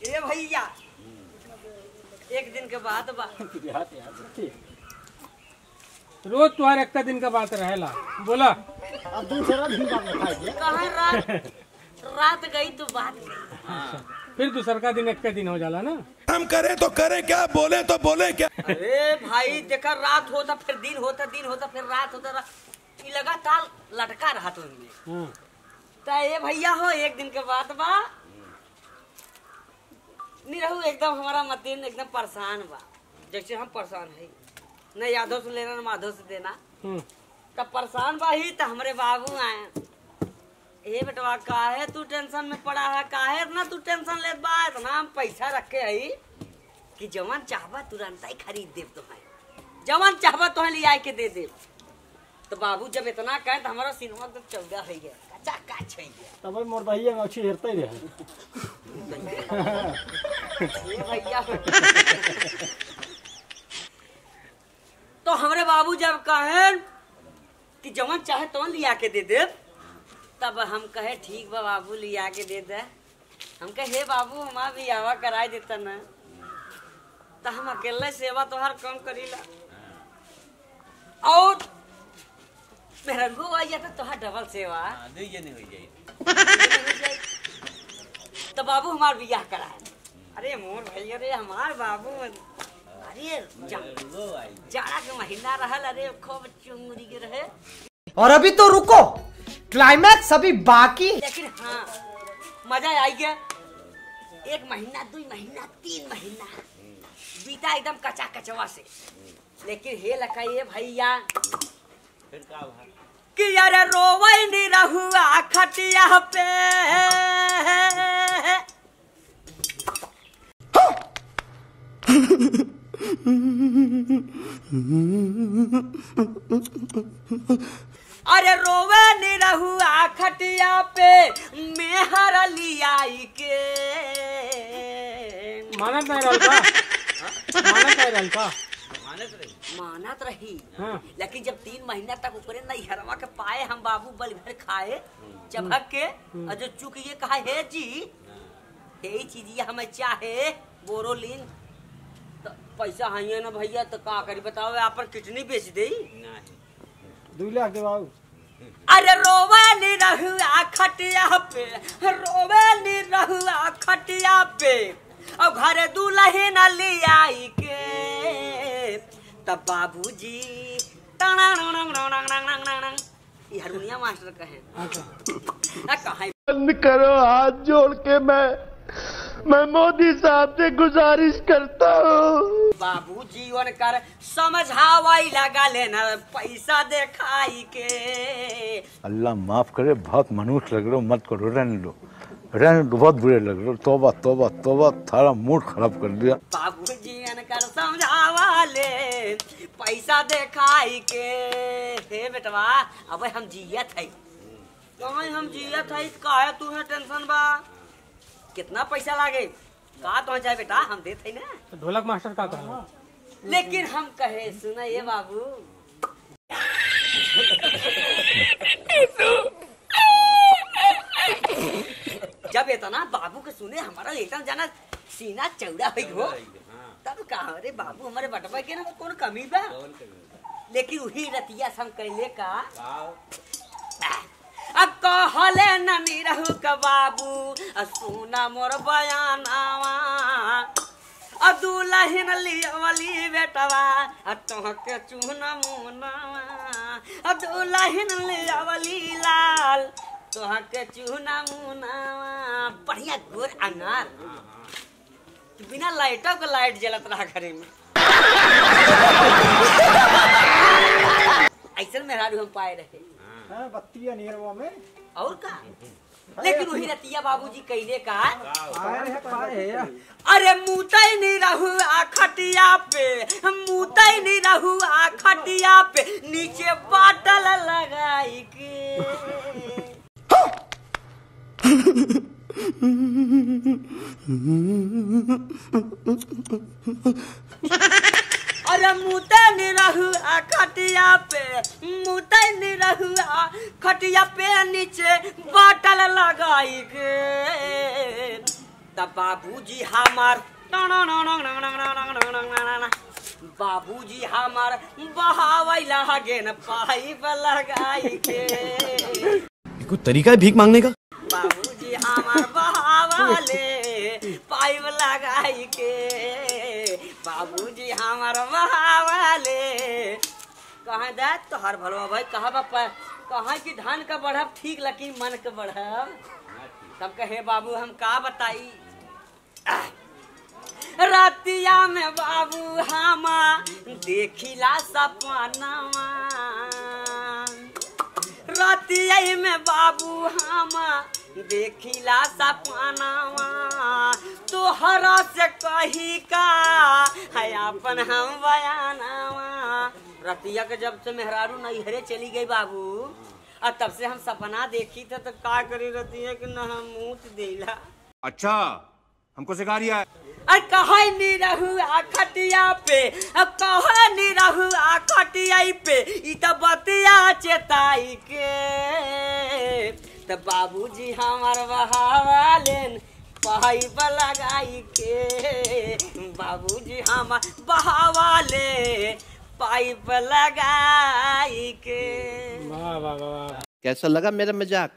ए भैया एक दिन के बाद रोज तुम्हारे एक दिन का बात रहेला। बोला अब दूसरा दिन कहाँ रात गई तो बात फिर दूसर का दिन एक दिन हो जाला ना। हम करे तो करे क्या, बोले तो बोले क्या। अरे भाई देखा रात होता फिर दिन होता, दिन होता फिर रात होता, ये लगातार लटका रहा तो ये भैया हो एक दिन के बाद बा नहीं रहू एकदम हमारा मतीन एकदम परेशान बा, जैसे हम परेशान है न यादव से लेना न माधव से देना। तब परेशान बा ही तो हमारे बाबू आए, ए बेटवा काहे तू टेंशन में पड़ा है, काहे इतना तू टेंशन ले बा, इतना हम पैसा रखे है कि जवान चाहबा तुरंत ही खरीद दे, तुम्हें जवान चाहबा तो लिया के दे दे। तो बाबू जब इतना कहे तो हमारा सिनेमा तो चौड़ा हो गया, कच्चा काच हो गया। तब मोर भैया में अच्छी हेरते रहे भैया तो हमारे बाबू जब कहे कि जवान चाहे तो लिया के दे दे, तब हम कहे ठीक बा बाबू लिया के दे दे। हम कहे हे बाबू हमारा भी आवा कराए देता न, तो हम अकेले सेवा तो हर कम करीला और मेरा गो आ जाता तो हर डबल सेवा नहीं हो जाए। तो बाबू हमार बियाह कराए। अरे मोर भैया रे हमार बाबू, अरे जाड़ा के महीना रहल, अरे खूब चुंगरी के रहे। और अभी तो रुको, क्लाइमैक्स अभी बाकी। लेकिन हाँ मजा आई गया, एक महीना 2 महीना 3 महीना बीता एकदम कचा कचवा से। लेकिन हे लका ये भैया फिर का कि यार रोवे नहीं रहुआ खटिया पे, अरे रोवे नहीं रहुआ खटिया पे मेहर लियाई के। मानत नहीं रहल का, मानत नहीं रहल का, मानत रही। हाँ। लेकिन जब 3 महीना तक ऊपरे नहीं हरवा के पाए हम बाबू बल भर खाए चबक के, और जो चुक ये कहा है जी यही चीज हमें चाहे बोरोलिन, तो पैसा है ना भैया, तो का करी बताओ, आप कितनी बेच दे 2 लाख के बाबू। अरे रोवे नहीं रहुआ खटिया पे, रोवे नहीं रहुआ खटिया पे, और घरे दूल्हे न ले आई के। तब बाबूजी ये हारमोनिया मास्टर कहे बंद करो हाथ जोड़ के, मैं मोदी साहब से गुजारिश करता हूँ। बाबू जीवन कर समझावाई लगा लेना पैसा दिखाई के। अल्लाह माफ करे, बहुत मनुष्य लग रहे हो, मत करो, रहने दो, बहुत बुरे लग रहे हो। तौबा तौबा तौबा, थारा मूड खराब कर दिया। बाबू जीवन कर समझावा ले पैसा दिखाई के। हे बेटवा अब हम जियत है, कहाँ हम जियत है, काहे तुम्हें टेंशन बा, कितना पैसा लागे का तो जाए बेटा हम देते ना। तो ढोलक मास्टर का कहा, लेकिन हम कहे सुना ये बाबू जब इतना बाबू के सुने हमारा एकदम जाना सीना चौड़ा हो, तब कहा अरे बाबू हमारे बटवा के ना कौन कमी बा। लेकिन वही रतिया हम कहले का अब कहले ननी रहू का बाबू सुना मोर बयानावा, दुल्हन लियवली बेटवा तोहके चूना मुनावा, दुल्हन लियवली लाल तोहके चूना मुनावा। बढ़िया गोर अनार, बिना लाइटों का लाइट जलत रहा घरे में। ऐसा मेहरारू हम पाए रहे बत्तियां नियरवा में और का। लेकिन वही रतिया बाबूजी कहले का अरे मुतई नहीं रहुआ खटिया पे, मुतई नहीं रहुआ खटिया पे, नीचे बाटल लगाई के। अरे मुतई नहीं रहुआ खटिया पे, मुतई नहीं रहुआ खटिया पे, नीचे बाटल लगाई के। तब बाबूजी हमार बाबूजी हमार बहावैला गेन पाइप लगाई के कोई तरीका है भीख मांगने का? बाबूजी हमार बहावले पाइप लगाई के बाबूजी हमार बहावले कहाँ दे तो हर भलवा भाई कहा बापा कहाँ की धान का बढ़ब ठीक लकी मन का बढ़ब तब कहे बाबू हम का बताई रातिया में बाबू हमा देखिला सपनावा रातिया में बाबू हमा देखिला सपनावा तोहरा से कही का है अपन हम बयानावा रतिया के जब से मेहरारू नैहरे चली गई बाबू और तब से हम सपना देखी थे तो का करी रतिया कि न हम मुँह देला। अच्छा हमको सिखा रिया है। अरे कहा नहीं रहू आ खटिया पे अब कहा नहीं रहू आ खटिया पे ई तो बतिया चेताई के तब बाबूजी हमार बहावलेन पाइप लगाई के बाबूजी हमार बहावले पाइप लगाई के। वाह वाह वाह। कैसा लगा मेरा मजाक?